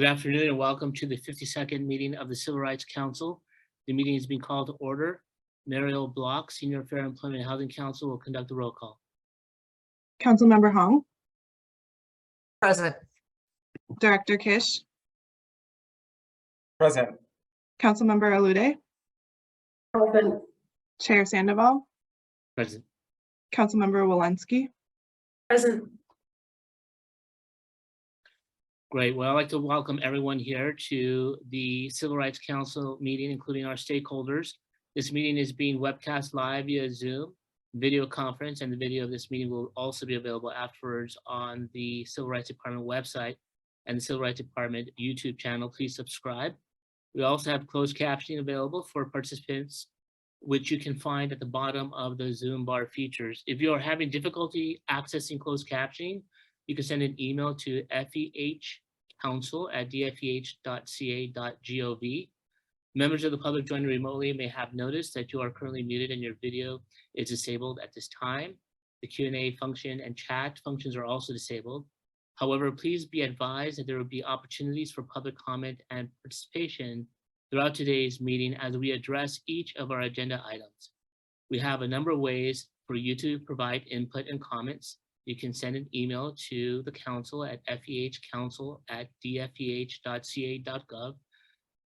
Good afternoon and welcome to the 52nd meeting of the Civil Rights Council. The meeting is being called to order. Mariel Block, Senior Fair Employment and Housing Council, will conduct the roll call. Councilmember Hong. Present. Director Kish. Present. Councilmember Alude. Present. Chair Sandoval. Present. Councilmember Walensky. Present. Great. Well, I'd like to welcome everyone here to the Civil Rights Council meeting, including our stakeholders. This meeting is being webcast live via Zoom video conference, and the video of this meeting will also be available afterwards on the Civil Rights Department website and the Civil Rights Department YouTube channel. Please subscribe. We also have closed captioning available for participants, which you can find at the bottom of the Zoom bar features. If you are having difficulty accessing closed captioning, you can send an email to fehcouncil@dfeh.ca.gov. Members of the public joining remotely may have noticed that you are currently muted and your video is disabled at this time. The Q&A function and chat functions are also disabled. However, please be advised that there will be opportunities for public comment and participation throughout today's meeting as we address each of our agenda items. We have a number of ways for you to provide input and comments. You can send an email to the council at fehcouncil@dfeh.ca.gov.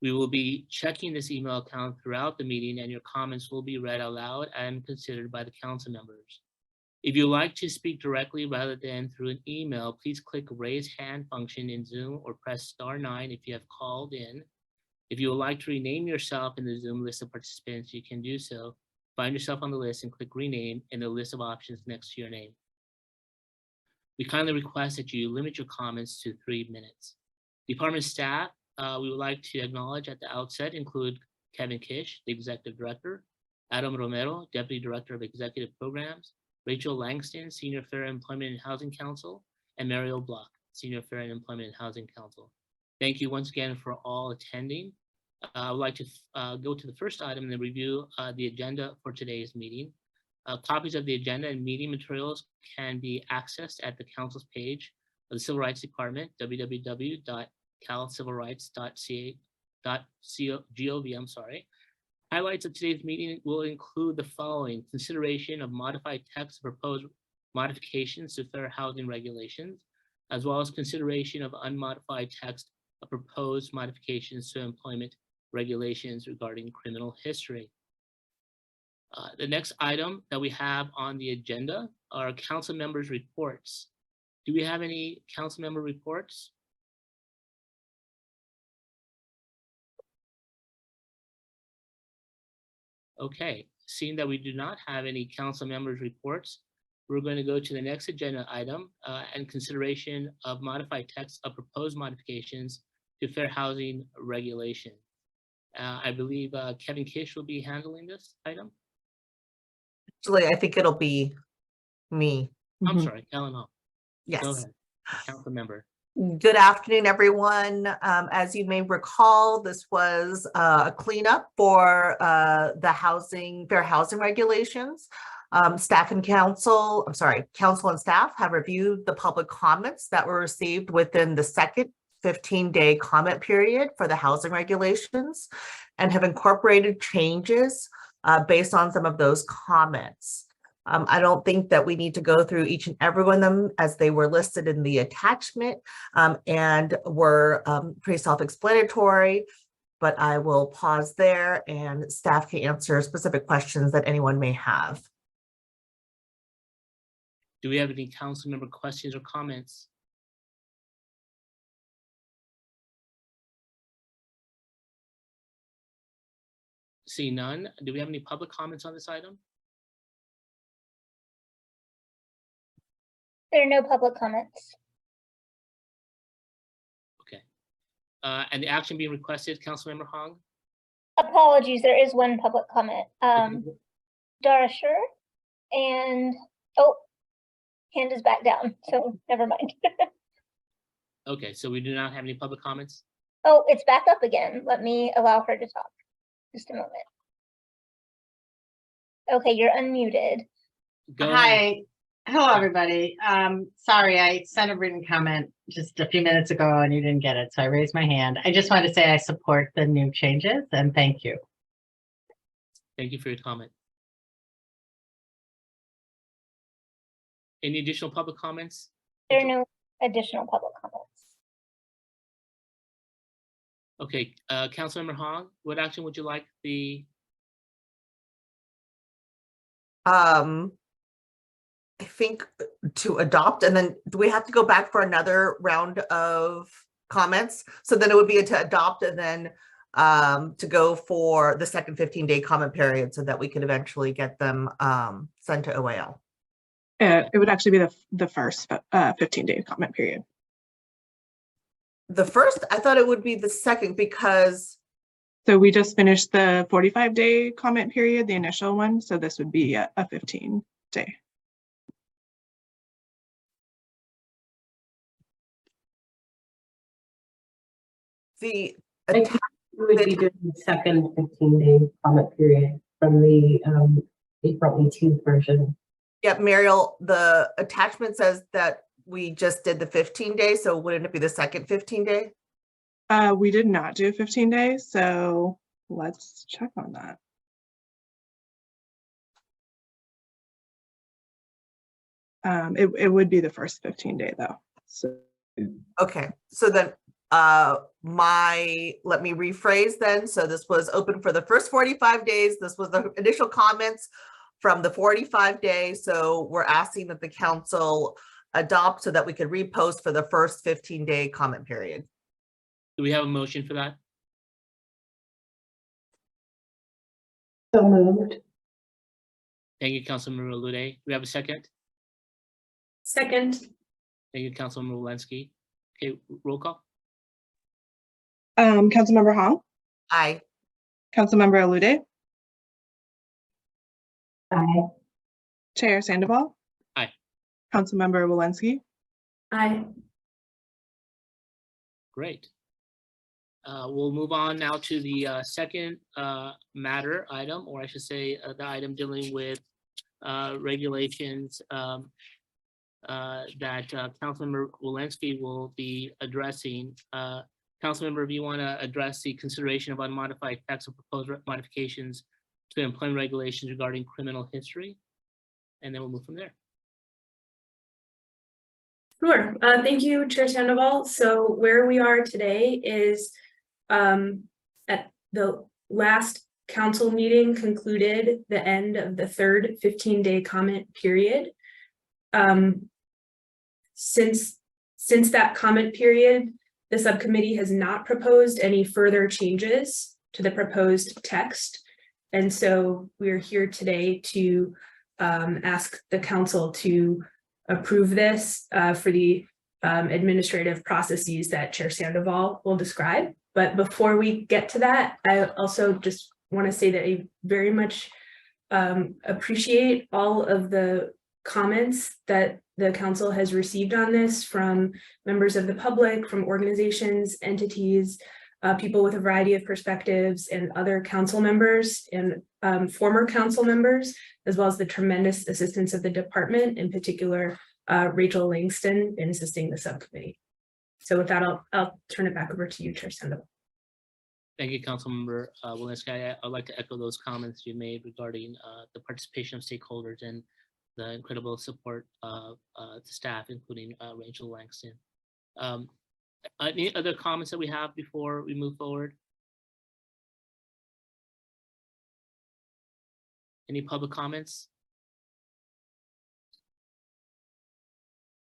We will be checking this email account throughout the meeting, and your comments will be read aloud and considered by the council members. If you like to speak directly rather than through an email, please click raise hand function in Zoom or press *9 if you have called in. If you would like to rename yourself in the Zoom list of participants, you can do so. Find yourself on the list and click rename in the list of options next to your name. We kindly request that you limit your comments to 3 minutes. Department staff, we would like to acknowledge at the outset include Kevin Kish, the Executive Director, Adam Romero, Deputy Director of Executive Programs, Rachel Langston, Senior Fair Employment and Housing Council, and Mariel Block, Senior Fair and Employment and Housing Council. Thank you once again for all attending. I would like to go to the first item and then review the agenda for today's meeting. Copies of the agenda and meeting materials can be accessed at the council's page of the Civil Rights Department, www.calcivilrights.gov. Highlights of today's meeting will include the following: consideration of modified text proposed modifications to fair housing regulations, as well as consideration of unmodified text of proposed modifications to employment regulations regarding criminal history. The next item that we have on the agenda are council members' reports. Do we have any council member reports? Okay, seeing that we do not have any council members' reports, we're going to go to the next agenda item and consideration of modified text of proposed modifications to fair housing regulation. I believe Kevin Kish will be handling this item. Actually, I think it'll be me. I'm sorry, Ellen Hall. Go Yes. ahead, council member. Good afternoon, everyone. As you may recall, this was a cleanup for the fair housing regulations. Council and staff have reviewed the public comments that were received within the second 15-day comment period for the housing regulations and have incorporated changes based on some of those comments. I don't think that we need to go through each and every one of them as they were listed in the attachment and were pretty self-explanatory, but I will pause there and staff can answer specific questions that anyone may have. Do we have any council member questions or comments? See none. Do we have any public comments on this item? There are no public comments. Okay. And the action being requested, Councilmember Hong? Apologies, there is one public comment. Dara Schur, and hand is back down, so never mind. Okay, so we do not have any public comments? Oh, it's back up again. Let me allow her to talk. Just a moment. Okay, you're unmuted. Go ahead. Hi, Hello, everybody. Sorry, I sent a written comment just a few minutes ago and you didn't get it, so I raised my hand. I just wanted to say I support the new changes and thank you. Thank you for your comment. Any additional public comments? There are no additional public comments. Okay, Councilmember Hong, what action would you like the, I think to adopt, and then do we have to go back for another round of comments? So then it would be to adopt and then to go for the second 15-day comment period so that we could eventually get them sent to OAL. It would actually be the first 15-day comment period. The first, I thought it would be the second because, So we just finished the 45-day comment period, the initial one. So this would be a 15-day. the I think we would be doing the second 15-day comment period from the April 18th version. yeah, Mariel, the attachment says that we just did the 15 days, so wouldn't it be the second 15-day? We did not do 15 days, so let's check on that. It would be the first 15-day though. So Okay, so then let me rephrase then. So this was open for the first 45 days. This was the initial comments from the 45 days. So we're asking that the council adopt so that we could repost for the first 15-day comment period. do we have a motion for that? So moved. Thank you, Councilmember Lude. Do we have a second? Second. Thank you, Councilmember Walensky. Okay, roll call. Councilmember Hong, Aye. Councilmember Alude, Aye. Chair Sandoval. Aye. Councilmember Walensky. Aye. Great. We'll move on now to the second matter item, or I should say the item dealing with regulations that Councilmember Walensky will be addressing. Councilmember, if you want to address the consideration of unmodified text or proposed modifications to employment regulations regarding criminal history, and then we'll move from there. Sure. Thank you, Chair Sandoval. So where we are today is at the last council meeting concluded the end of the third 15-day comment period. Since that comment period, the subcommittee has not proposed any further changes to the proposed text. And so we're here today to ask the council to approve this for the administrative processes that Chair Sandoval will describe. But before we get to that, I also just want to say that I very much appreciate all of the comments that the council has received on this from members of the public, from organizations, entities, people with a variety of perspectives, and other council members and former council members, as well as the tremendous assistance of the department, in particular, Rachel Langston, in assisting the subcommittee. So with that, I'll turn it back over to you, Chair Sandoval. Thank you, Councilmember Walensky. I'd like to echo those comments you made regarding the participation of stakeholders and the incredible support of the staff, including Rachel Langston. Any other comments that we have before we move forward? Any public comments?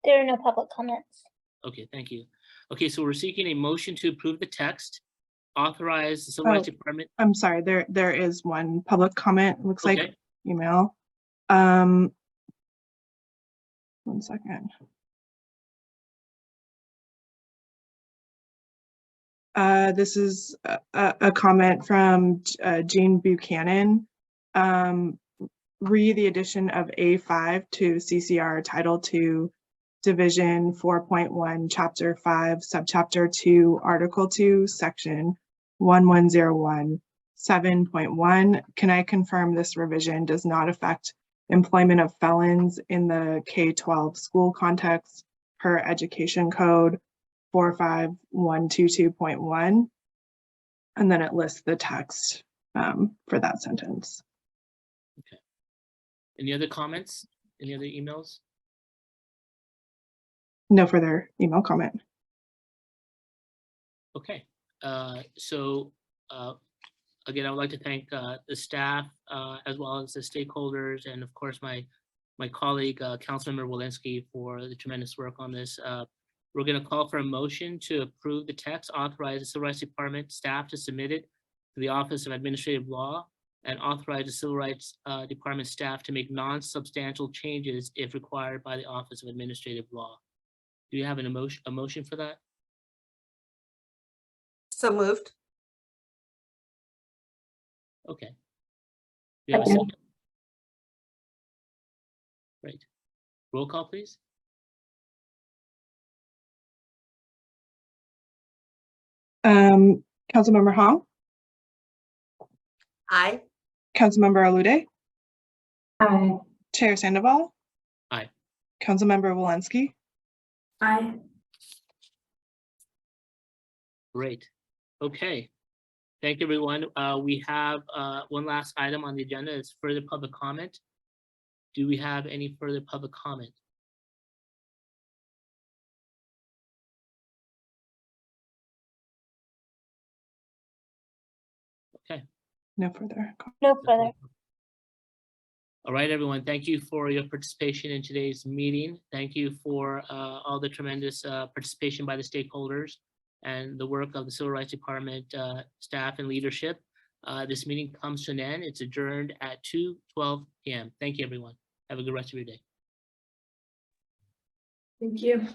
There are no public comments. Okay, thank you. Okay, so we're seeking a motion to approve the text, authorize the Civil Rights Department. I'm sorry, there is one public comment, looks like Okay. email. 1 second. This is a comment from Jean Buchanan. Re the addition of A5 to CCR Title II, Division 4.1, Chapter 5, Subchapter 2, Article 2, Section 1101, 7.1. Can I confirm this revision does not affect employment of felons in the K-12 school context per Education Code 45122.1. And then it lists the text for that sentence. Any other comments? Any other emails? No further email comment. Okay, again, I would like to thank the staff as well as the stakeholders, and of course, my colleague, Councilmember Walensky, for the tremendous work on this. We're going to call for a motion to approve the text, authorize the Civil Rights Department staff to submit it to the Office of Administrative Law, and authorize the Civil Rights Department staff to make non-substantial changes if required by the Office of Administrative Law. Do you have a motion for that? So moved. Okay. Do you have a second? Great. Roll call, please. Councilmember Hong, Aye. Councilmember Alude, Aye. Chair Sandoval. Aye. Councilmember Walensky. Aye. Great. Okay. Thank you, everyone. We have one last item on the agenda. It's further public comment. Do we have any further public comment? Okay. No further. No further. All right, everyone. Thank you for your participation in today's meeting. Thank you for all the tremendous participation by the stakeholders and the work of the Civil Rights Department staff and leadership. This meeting comes to an end. It's adjourned at 2:12 p.m. Thank you, everyone. Have a good rest of your day. Thank you.